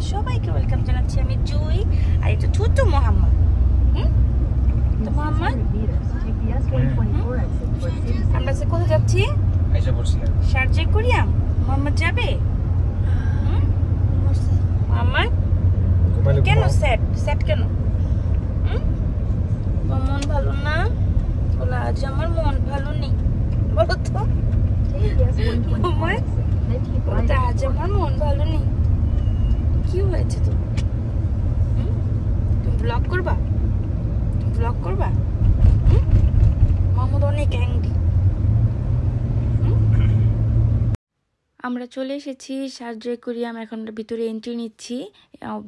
আপনাদের সবাইকে ওয়েলকাম জানাচ্ছি। আমি জুই, আর এটা ছোট্ট মোহাম্মদ। তো মোহাম্মদ, আমরা কোথায় যাচ্ছি? শারজাহ কোরিয়াম। মোহাম্মদ যাবে? মোহাম্মদ কেন সেট কেন? মন ভালো না? বলো আজ আমার মন ভালো নেই, বলো তো। আজ আমার মন ভালো নেই। কি হয়েছে তুমি? তুমি ব্লগ করবা? মোহাম্মদ অনেক অ্যাংরি। আমরা চলে এসেছি শারজাহ কোরিয়াম। এখন আমরা ভিতরে এন্ট্রি নিচ্ছি।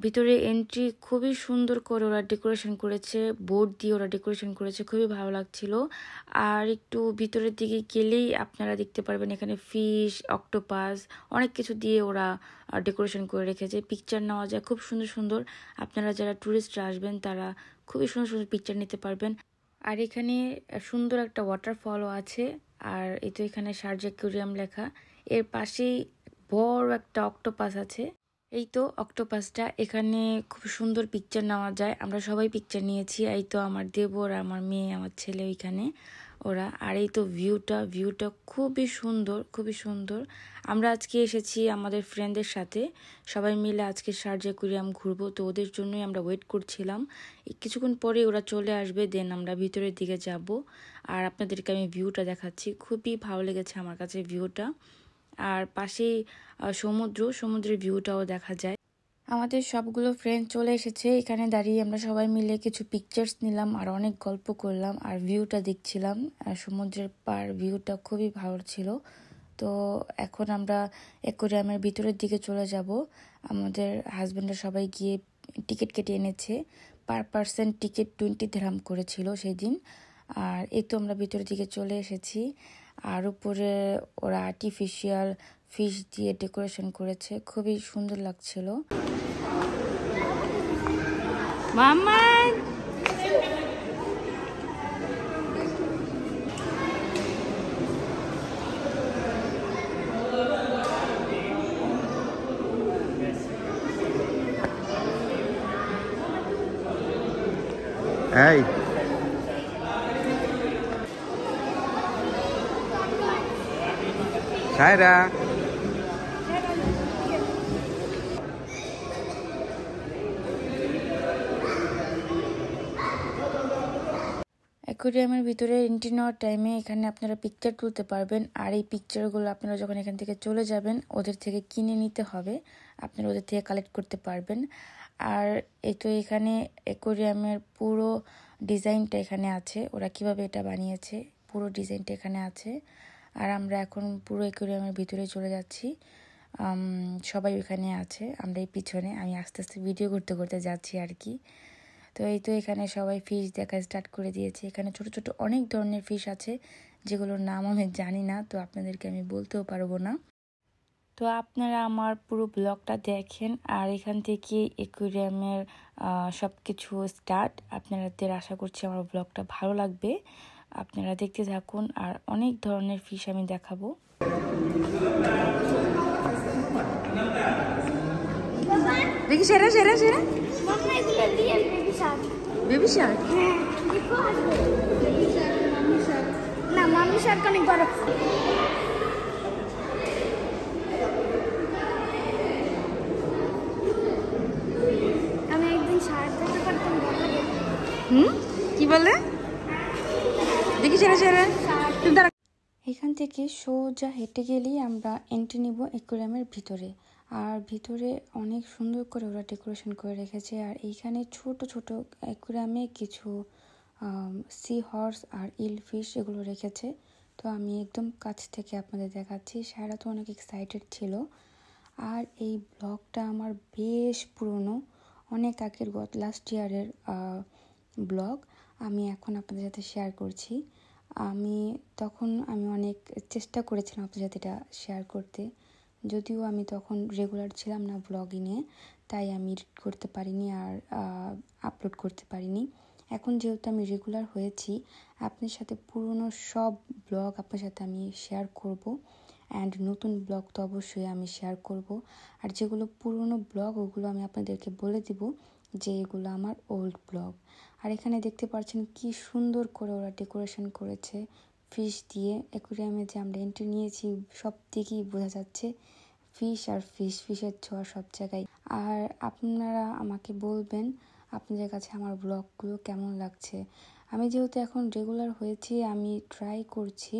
ভিতরে এন্ট্রি খুবই সুন্দর করে ওরা ডেকোরেশন করেছে, বোর্ড দিয়ে ওরা ডেকোরেশন করেছে, খুবই ভালো লাগছিল। আর একটু ভিতরের দিকে গেলেই আপনারা দেখতে পারবেন এখানে ফিশ, অক্টোপাস, অনেক কিছু দিয়ে ওরা ডেকোরেশন করে রেখেছে। পিকচার নেওয়া যায় খুব সুন্দর সুন্দর। আপনারা যারা ট্যুরিস্টরা আসবেন তারা খুবই সুন্দর সুন্দর পিকচার নিতে পারবেন। আর এখানে সুন্দর একটা ওয়াটারফলও আছে। আর এই তো এখানে শারজাহ কোরিয়াম লেখা। এর পাশেই বড় একটা অক্টোপাস আছে। এই তো অক্টোপাসটা। এখানে খুব সুন্দর পিকচার নেওয়া যায়। আমরা সবাই পিকচার নিয়েছি। এই তো আমার দেবর, আমার মেয়ে, আমার ছেলে ওইখানে ওরা। আর এই তো ভিউটা খুবই সুন্দর। আমরা আজকে এসেছি আমাদের ফ্রেন্ডদের সাথে, সবাই মিলে আজকে শারজাহ কোরিয়াম ঘুরবো। তো ওদের জন্যই আমরা ওয়েট করছিলাম। কিছুক্ষণ পরে ওরা চলে আসবে, দেন আমরা ভিতরের দিকে যাব। আর আপনাদেরকে আমি ভিউটা দেখাচ্ছি। খুবই ভালো লেগেছে আমার কাছে ভিউটা। আর পাশেই সমুদ্রের ভিউটাও দেখা যায়। আমাদের সবগুলো ফ্রেন্ড চলে এসেছে। এখানে দাঁড়িয়ে আমরা সবাই মিলে কিছু পিকচার্স নিলাম আর অনেক গল্প করলাম আর ভিউটা দেখছিলাম। আর সমুদ্রের পার ভিউটা খুবই ভালো ছিল। তো এখন আমরা অ্যাকোয়ারিয়ামের ভিতরের দিকে চলে যাব। আমাদের হাজব্যান্ডরা সবাই গিয়ে টিকিট কেটে এনেছে। পার পার্সন টিকিট 20 দিরহাম করেছিল সেই দিন। আর এই তো আমরা ভিতরের দিকে চলে এসেছি। আর উপরে ওরা আর্টিফিশিয়াল ফিশ দিয়ে ডেকোরেশন করেছে, খুবই সুন্দর লাগছিল। মামা এই সায়রা, অ্যাকোয়ারিয়ামের ভিতরে এন্ট্রি নেওয়ার টাইমে এখানে আপনারা পিকচার তুলতে পারবেন। আর এই পিকচারগুলো আপনারা যখন এখান থেকে চলে যাবেন ওদের থেকে কিনে নিতে হবে, আপনারা ওদের থেকে কালেক্ট করতে পারবেন। আর এই তো এখানে অ্যাকোয়ারিয়ামের পুরো ডিজাইনটা এখানে আছে, ওরা কিভাবে এটা বানিয়েছে পুরো ডিজাইনটা এখানে আছে। আর আমরা এখন পুরো অ্যাকোয়ারিয়ামের ভিতরে চলে যাচ্ছি। সবাই ওখানে আছে, আমরা এই পিছনে। আমি আস্তে আস্তে ভিডিও করতে করতে যাচ্ছি আর কি। তো এই তো এখানে সবাই ফিশ দেখা স্টার্ট করে দিয়েছে। এখানে ছোট ছোট অনেক ধরনের ফিশ আছে যেগুলোর নাম আমি জানি না, তো আপনাদেরকে আমি বলতেও পারবো না। তো আপনারা আমার পুরো ব্লগটা দেখেন। আর এখান থেকে অ্যাকোয়ারিয়ামের সব কিছু স্টার্ট। আপনাদের আশা করছি আমার ব্লগটা ভালো লাগবে, আপনারা দেখতে থাকুন। আর অনেক ধরনের ফিশ আমি দেখাবো। দেখি সেরা বেবি শার্ক। না, মাম্মি শার্ক অনেক বড়। আমি একদিন শার্ক দেখতে পারতাম। কি বলে? দেখি সেরা। এখান থেকে সোজা হেঁটে গেলেই আমরা এন্ট্রি নিব অ্যাকোয়ারিয়ামের ভিতরে। আর ভিতরে অনেক সুন্দর করে ওরা ডেকোরেশন করে রেখেছে। আর এইখানে ছোট ছোট অ্যাকোয়ারিয়ামে কিছু সি হর্স আর ইল ফিশ এগুলো রেখেছে। তো আমি একদম কাছ থেকে আপনাদের দেখাচ্ছি। সারা তো অনেক এক্সাইটেড ছিল। আর এই ব্লগটা আমার বেশ পুরনো, অনেক আগের লাস্ট ইয়ারের ব্লগ আমি এখন আপনাদের সাথে শেয়ার করছি। আমি অনেক চেষ্টা করেছিলাম আপনাদের সাথে এটা শেয়ার করতে, যদিও আমি তখন রেগুলার ছিলাম না ব্লগিংয়ে, তাই আমি এডিট করতে পারিনি আর আপলোড করতে পারিনি। এখন যেহেতু আমি রেগুলার হয়েছি, আপনার সাথে পুরনো সব ব্লগ আপনার সাথে আমি শেয়ার করব। অ্যান্ড নতুন ব্লগ তো অবশ্যই আমি শেয়ার করব। আর যেগুলো পুরনো ব্লগ ওগুলো আমি আপনাদেরকে বলে দিব যে এগুলো আমার ওল্ড ব্লগ। আর এখানে দেখতে পাচ্ছেন কি সুন্দর করে ওরা ডেকোরেশন করেছে ফিশ দিয়ে। অ্যাকুয়ারিয়ামে যে আমরা এন্ট্রি নিয়েছি সব দিকেই বোঝা যাচ্ছে ফিশ আর ফিশের ছোঁয়া সব জায়গায়। আর আপনারা আমাকে বলবেন আপনাদের কাছে আমার ব্লগগুলো কেমন লাগছে। আমি যেহেতু এখন রেগুলার হয়েছি আমি ট্রাই করছি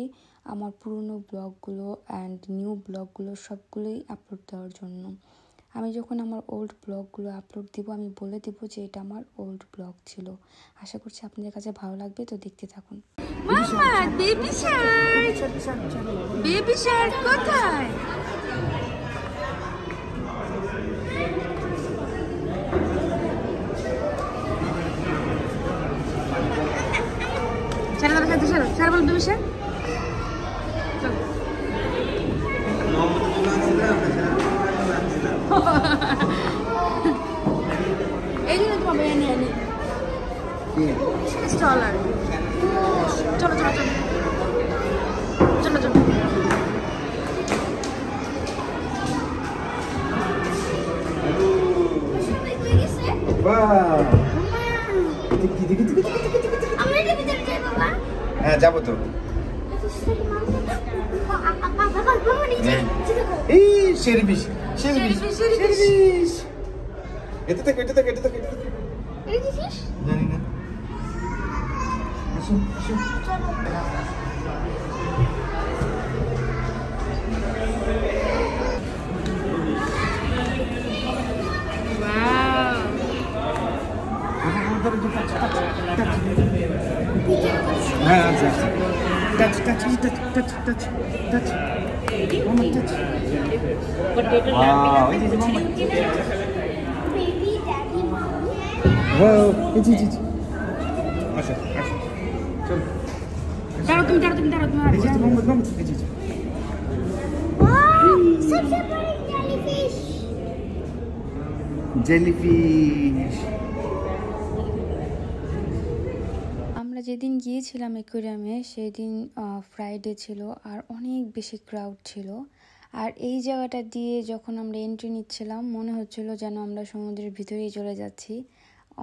আমার পুরনো ব্লগগুলো অ্যান্ড নিউ ব্লগগুলো সবগুলোই আপলোড দেওয়ার জন্য। আমি যখন আমার ওল্ড ব্লগগুলো আপলোড দিব আমি বলে দিব যে এটা আমার ওল্ড ব্লগ ছিল। আশা করছি আপনাদের কাছে ভালো লাগবে, তো দেখতে থাকুন। মামা বেবি শার্ক, বেবি শার্ক কোথায়? ছাড়া দাও, ছাড়া ছাড়া বল বেবি শার্ক। এই যে তোমার এনে এনে স্টলার। চলো চলো চলো চলো চলো। হ্যাঁ যাবো তো। এই শেরফিশ শেরফিশ শেরফিশ এটা থেকে এটা থেকে এটা থেকে এটা থেকে জানি না। আসুন আসুন। হ্যাঁ আচ্ছা আচ্ছা touch touch touch touch touch touch মামা টাচ। ওয়াও এই যে মামা ওয়াও এই যে জি আচ্ছা আচ্ছা চল দাঁড়াও তুমি, দাঁড়াও তুমি, দাঁড়াও তুমি। এই যে মামা মামা এই যে सबसे बड़ी जेलीफिश। জেলিফিশ। আমরা যেদিন গিয়েছিলাম অ্যাকুয়ারিয়ামে সেদিন ফ্রাইডে ছিল আর অনেক বেশি ক্রাউড ছিল। আর এই জায়গাটা দিয়ে যখন আমরা এন্ট্রি নিচ্ছিলাম মনে হচ্ছিল যেন আমরা সমুদ্রের ভিতরেই চলে যাচ্ছি।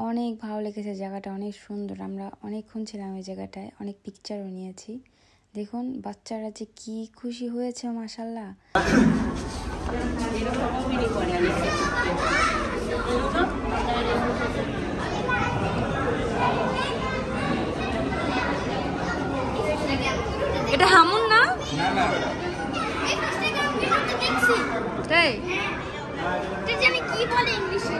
অনেক ভালো লেগেছে জায়গাটা, অনেক সুন্দর। আমরা অনেকক্ষণ ছিলাম এই জায়গাটায়, অনেক পিকচারও নিয়েছি। দেখুন বাচ্চারা যে কি খুশি হয়েছে মাশাল্লাহ। এটা হামুন না? না না তাই এটা জানি কি বলে ইংলিশে।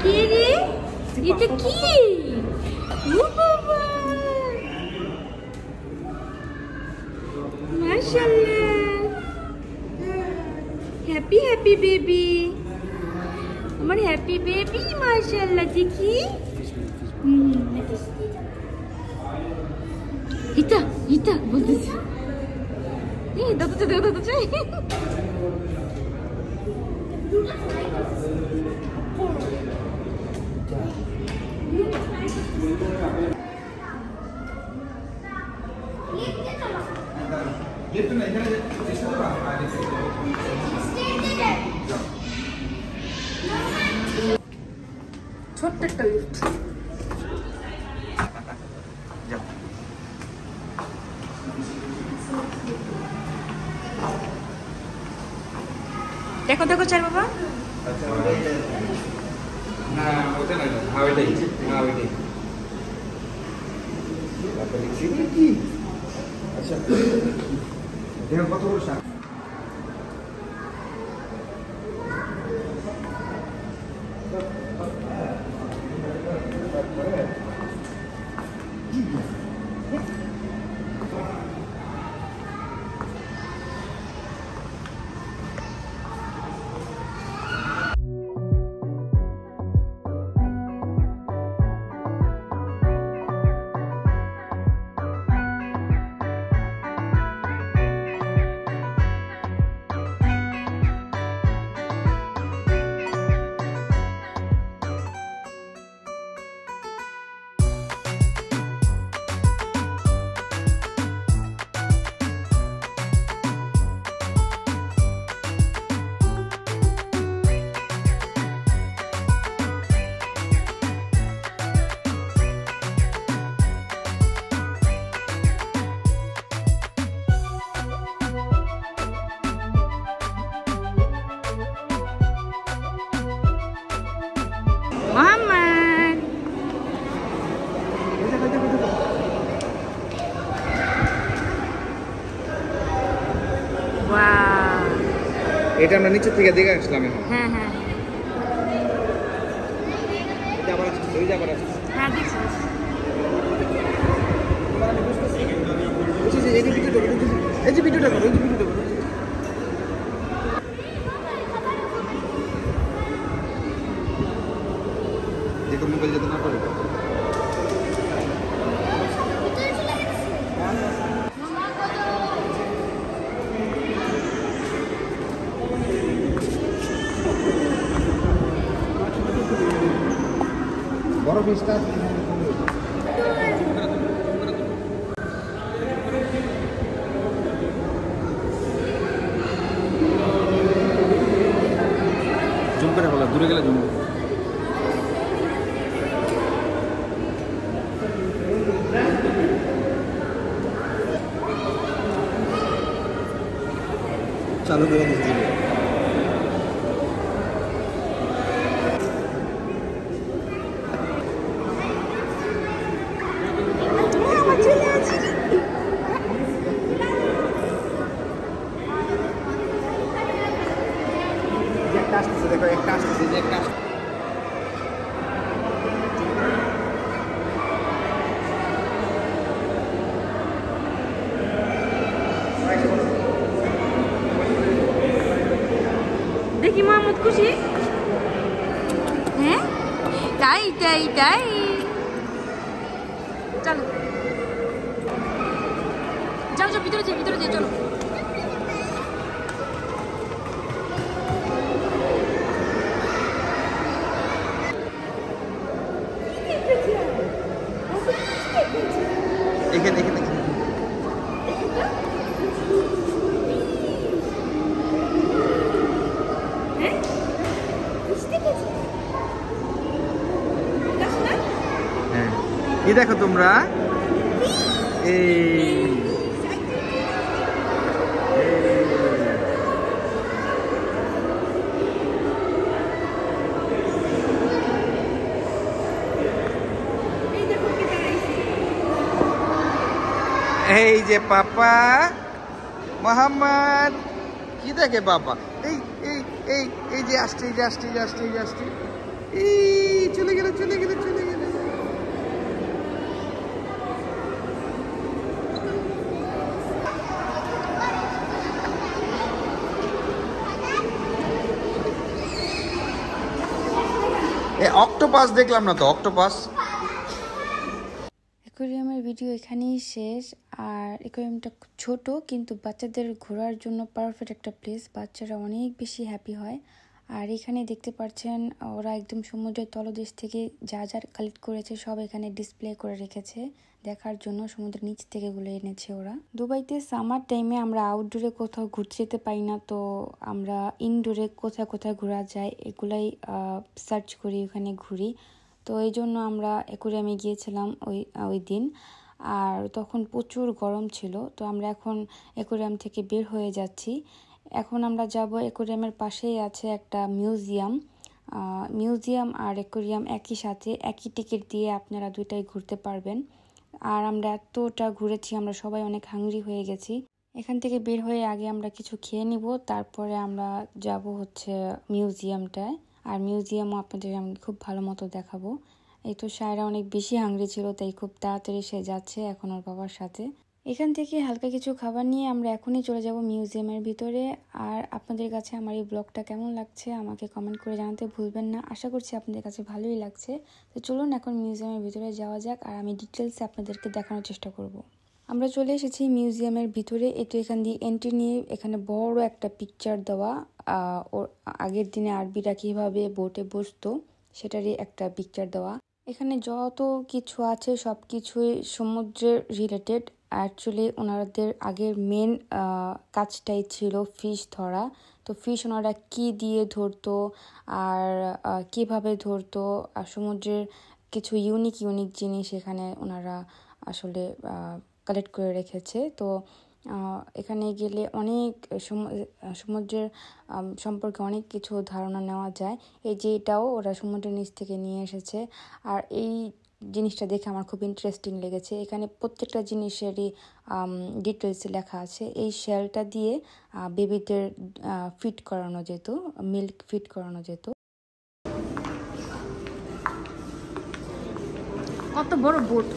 কে রে? এটা কি? ও বাবা! মাশাআল্লাহ! হ্যাপি হ্যাপি বেবি, আমার হ্যাপি বেবি, মাশাআল্লাহ। দেখি ইতা ইতা বলতেছি, দাদা দাদা চাই। ছোট্ট একটা লিফট। দেখো দেখো চাই বাবা। না ওটা না, হ্যাঁ ওইটাই, হ্যাঁ ওইটাই। তারপরে লিখছি কি? আচ্ছা দেখো কত বড় শাক। মোহাম্মদ, ওয়াও! এটা আমরা নিচে থেকে দেখে আসলাম এখন। হ্যাঁ হ্যাঁ এটা আবার আসছে, ওই যে আবার আসছে। হ্যাঁ দেখছি। বুঝছি, এই যে ভিডিওটা করো, এই যে ভিডিওটা করো, এই যে ভিডিওটা করো। দেখো মোবাইল যেতে না পারে। বড় ফিসটা জুম করে বলা, দূরে গেলে জুম। চালু করে দিচ্ছি। একটা আসতেছে, দেখো একটা আসতেছে, যে একটা আসতেছে। দেখি মোহাম্মদ খুশি? হ্যাঁ তাই তাই তাই, চলো যাও যাও, ভিতরে যাই, ভিতরে যাই, চলো। এখানে এখানে হ্যাঁ, এই দেখো তোমরা, এই এই যে পাপা মোহাম্মদ, কি দেখে বাবা, এই এই এই এই যে আসছে, এই যে আসছে, এই যে আসছে, এই যে আসছে। এই চলে গেল চলে গেল চলে গেল। অক্টোপাস দেখলাম না তো, অক্টোপাস। অ্যাকোয়ারিয়ামের ভিডিও এখানেই শেষ। আর অ্যাকোয়ারিয়ামটা খুব ছোট, কিন্তু বাচ্চাদের ঘোরার জন্য পারফেক্ট একটা প্লেস। বাচ্চারা অনেক বেশি হ্যাপি হয়। আর এখানে দেখতে পাচ্ছেন ওরা একদম সমুদ্রের তলদেশ থেকে যা যা কালেক্ট করেছে সব এখানে ডিসপ্লে করে রেখেছে দেখার জন্য। সমুদ্রের নিচ থেকে গুলো এনেছে ওরা। দুবাইতে সামার টাইমে আমরা আউটডোরে কোথাও ঘুরতে যেতে পারি না, তো আমরা ইনডোরে কোথায় কোথায় ঘোরা যায় এগুলাই সার্চ করি, ওখানে ঘুরি। তো এই জন্য আমরা অ্যাকোয়ারিয়ামে গিয়েছিলাম ওই দিন। আর তখন প্রচুর গরম ছিল। তো আমরা এখন অ্যাকোয়ারিয়াম থেকে বের হয়ে যাচ্ছি। এখন আমরা যাব, অ্যাকোয়ারিয়ামের পাশেই আছে একটা মিউজিয়াম। মিউজিয়াম আর অ্যাকোয়ারিয়াম একই সাথে, একই টিকিট দিয়ে আপনারা দুইটাই ঘুরতে পারবেন। আর আমরা এতটা ঘুরেছি, আমরা সবাই অনেক হাংরি হয়ে গেছি। এখান থেকে বের হয়ে আগে আমরা কিছু খেয়ে নিব, তারপরে আমরা যাব হচ্ছে মিউজিয়ামটায়। আর মিউজিয়ামও আপনাদের আমি খুব ভালো মতো দেখাবো। এই তো সায়রা অনেক বেশি হাংরি ছিল, তাই খুব তাড়াতাড়ি সে যাচ্ছে এখন ওর বাবার সাথে। এখান থেকে হালকা কিছু খাবার নিয়ে আমরা এখনই চলে যাব মিউজিয়ামের ভিতরে। আর আপনাদের কাছে আমার এই ব্লগটা কেমন লাগছে আমাকে কমেন্ট করে জানাতে ভুলবেন না। আশা করছি আপনাদের কাছে ভালোই লাগছে। তো চলুন এখন মিউজিয়ামের ভিতরে যাওয়া যাক, আর আমি ডিটেলসে আপনাদেরকে দেখানোর চেষ্টা করব। আমরা চলে এসেছি মিউজিয়ামের ভিতরে। এতো এখান দিয়ে এন্ট্রি নিয়ে এখানে বড় একটা পিকচার দেওয়া, ওর আগের দিনে আরবিরা কীভাবে বোটে বসতো সেটারই একটা পিকচার দেওয়া। এখানে যত কিছু আছে সব কিছুই সমুদ্রের রিলেটেড। অ্যাকচুয়ালি ওনাদের আগের মেন কাজটাই ছিল ফিশ ধরা। তো ফিশ ওনারা কী দিয়ে ধরতো আর কিভাবে ধরতো, আর সমুদ্রের কিছু ইউনিক জিনিস এখানে ওনারা আসলে কালেক্ট করে রেখেছে। তো এখানে গেলে অনেক সমুদ্রের সম্পর্কে অনেক কিছু ধারণা নেওয়া যায়। এই যে এটাও ওরা সমুদ্রের নিচ থেকে নিয়ে এসেছে। আর এই জিনিসটা দেখে আমার খুব ইন্টারেস্টিং লেগেছে। এখানে প্রত্যেকটা জিনিসেরই ডিটেলস লেখা আছে। এই শেলটা দিয়ে বেবিদের ফিট করানো যেত, মিল্ক ফিট করানো যেত। কত বড় বোট!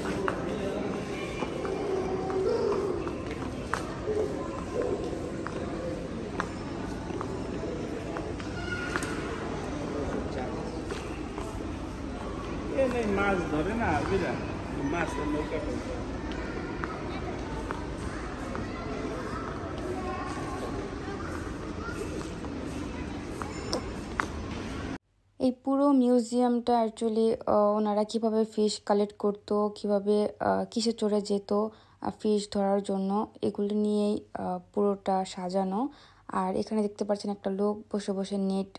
মাছ ধরে না বুঝলা, মাছ নৌকা এই পুরো মিউজিয়ামটা অ্যাকচুয়ালি ওনারা কিভাবে ফিশ কালেক্ট করতো, কিভাবে কিসে চড়ে যেত ফিশ ধরার জন্য, এগুলো নিয়েই পুরোটা সাজানো। আর এখানে দেখতে পাচ্ছেন একটা লোক বসে বসে নেট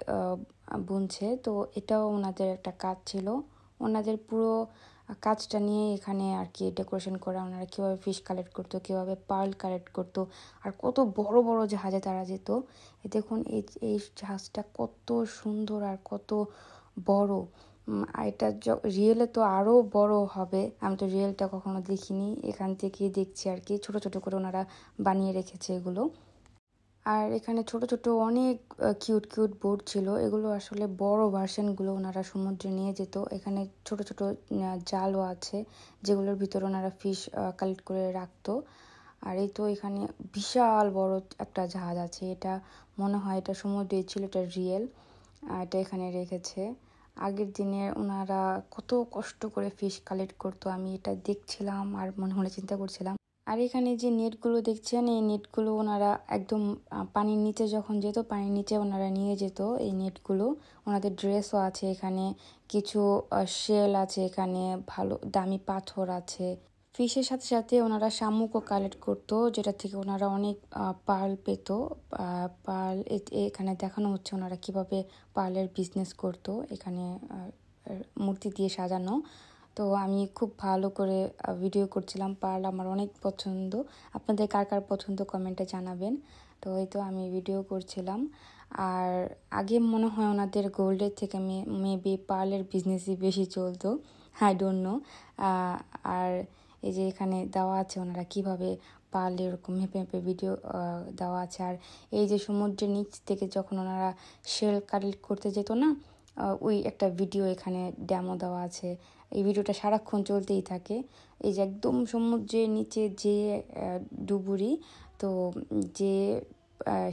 বুনছে। তো এটাও ওনাদের একটা কাজ ছিল। ওনাদের পুরো কাজটা নিয়ে এখানে আর কি ডেকোরেশন করা। ওনারা কীভাবে ফিশ কালেক্ট করতো, কীভাবে পার্ল কালেক্ট করতো, আর কত বড় বড় জাহাজে তারা যেত। দেখুন এই জাহাজটা কত সুন্দর আর কত বড়। আর এটা রিয়েলে তো আরও বড় হবে। আমি তো রিয়েলটা কখনো দেখিনি, এখান থেকেই দেখছি আর কি। ছোট ছোট করে ওনারা বানিয়ে রেখেছে এগুলো। আর এখানে ছোট ছোট অনেক কিউট কিউট বোট ছিল। এগুলো আসলে বড় ভার্সনগুলো ওনারা সমুদ্রে নিয়ে যেত। এখানে ছোট ছোট জালও আছে যেগুলোর ভিতরে ওনারা ফিশ কালেক্ট করে রাখতো। আর এই তো এখানে বিশাল বড় একটা জাহাজ আছে। এটা মনে হয় এটা সমুদ্রে ছিল, এটা রিয়েল। এটা এখানে রেখেছে। আগের দিনে ওনারা কত কষ্ট করে ফিশ কালেক্ট করতো, আমি এটা দেখছিলাম আর মনে মনে চিন্তা করছিলাম। আর এখানে যে নেটগুলো দেখছেন, এই নেটগুলো ওনারা একদম পানির নিচে যখন যেত, পানির নিচে ওনারা নিয়ে যেত এই নেটগুলো। ওনাদের ড্রেসও আছে এখানে, কিছু শেল আছে এখানে, ভালো দামি পাথর আছে। ফিশের সাথে সাথে ওনারা শামুকও কালেক্ট করতো, যেটা থেকে ওনারা অনেক পার্ল পেত। পার্ল এখানে দেখানো হচ্ছে ওনারা কিভাবে পার্লের বিজনেস করতো। এখানে মূর্তি দিয়ে সাজানো। তো আমি খুব ভালো করে ভিডিও করছিলাম। পার্ল আমার অনেক পছন্দ। আপনাদের কার কার পছন্দ কমেন্টে জানাবেন। তো এই তো আমি ভিডিও করছিলাম। আর আগে মনে হয় ওনাদের গোল্ডের থেকে মেবি পার্লের বিজনেসই বেশি চলতো, আই ডোন্ট নো। আর এই যে এখানে দেওয়া আছে ওনারা কিভাবে পার্ল এরকম মেপে মেপে ভিডিও দেওয়া আছে। আর এই যে সমুদ্রের নিচ থেকে যখন ওনারা শেল কালেক্ট করতে যেত না, ওই একটা ভিডিও এখানে ডেমো দেওয়া আছে। এই ভিডিওটা সারাক্ষণ চলতেই থাকে। এই যে একদম সমুদ্রের নিচে যে ডুবুরি, তো যে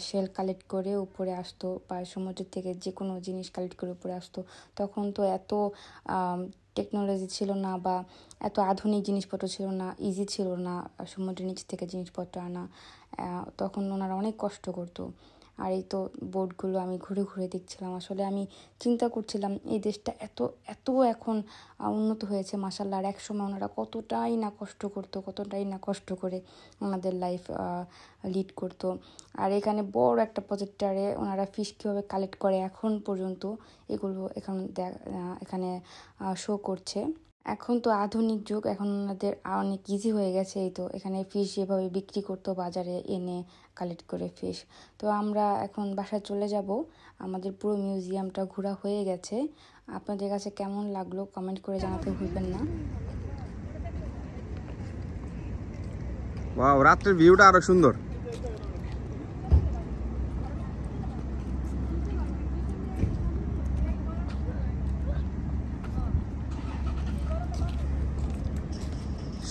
শেল কালেক্ট করে উপরে আসতো বা সমুদ্র থেকে যে কোনো জিনিস কালেক্ট করে উপরে আসতো, তখন তো এত টেকনোলজি ছিল না বা এত আধুনিক জিনিসপত্র ছিল না, ইজি ছিল না সমুদ্রের নিচ থেকে জিনিসপত্র আনা। তখন ওনারা অনেক কষ্ট করতো। আর এই তো বোটগুলো আমি ঘুরে ঘুরে দেখছিলাম। আসলে আমি চিন্তা করছিলাম এই দেশটা এত এত এখন উন্নত হয়েছে মাশাআল্লাহ, আর একসময় ওনারা কতটাই না কষ্ট করতো, কতটাই না কষ্ট করে ওনাদের লাইফ লিড করতো। আর এখানে বড় একটা প্রজেক্টরে ওনারা ফিশ কীভাবে কালেক্ট করে এখন পর্যন্ত এগুলো এখানে শো করছে। এখন তো আধুনিক যুগ, এখন ওনাদের অনেক ইজি হয়ে গেছে। এই তো এখানে ফিশ যেভাবে বিক্রি করতো বাজারে এনে কালেক্ট করে ফিশ। তো আমরা এখন বাসায় চলে যাব। আমাদের পুরো মিউজিয়ামটা ঘোরা হয়ে গেছে। আপনাদের কাছে কেমন লাগলো কমেন্ট করে জানাতে ভুলবেন না। ওয়াও, রাতের ভিউটা আরো সুন্দর।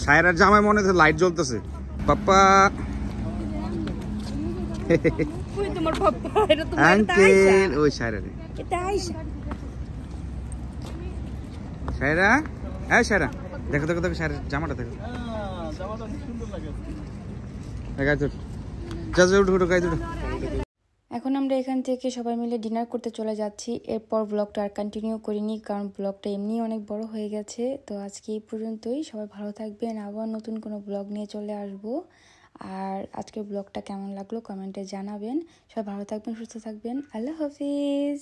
সায়রার জামায় মনে হচ্ছে লাইট জ্বলতেছে। পাপ্পা ওই তোমার পাপ্পা, এটা তোমার আঙ্কেল, ওই সায়রা রে, এটা আইসা। সায়রা, হ্যাঁ সায়রা, দেখো দেখো দেখো সায়রার জামাটা দেখো। জামাটা অনেক সুন্দর লাগে। গায়ে তোর যা যা, উঠো উঠো, গায়ে তোর। এখন আমরা এখান থেকে সবাই মিলে ডিনার করতে চলে যাচ্ছি। এরপর ব্লগটা আর কন্টিনিউ করিনি, কারণ ব্লগটা এমনি অনেক বড় হয়ে গেছে। তো আজকে এই পর্যন্তই। সবাই ভালো থাকবেন, আবার নতুন কোনো ব্লগ নিয়ে চলে আসব। আর আজকের ব্লগটা কেমন লাগলো কমেন্টে জানাবেন। সবাই ভালো থাকবেন, সুস্থ থাকবেন। আল্লাহ হাফিজ।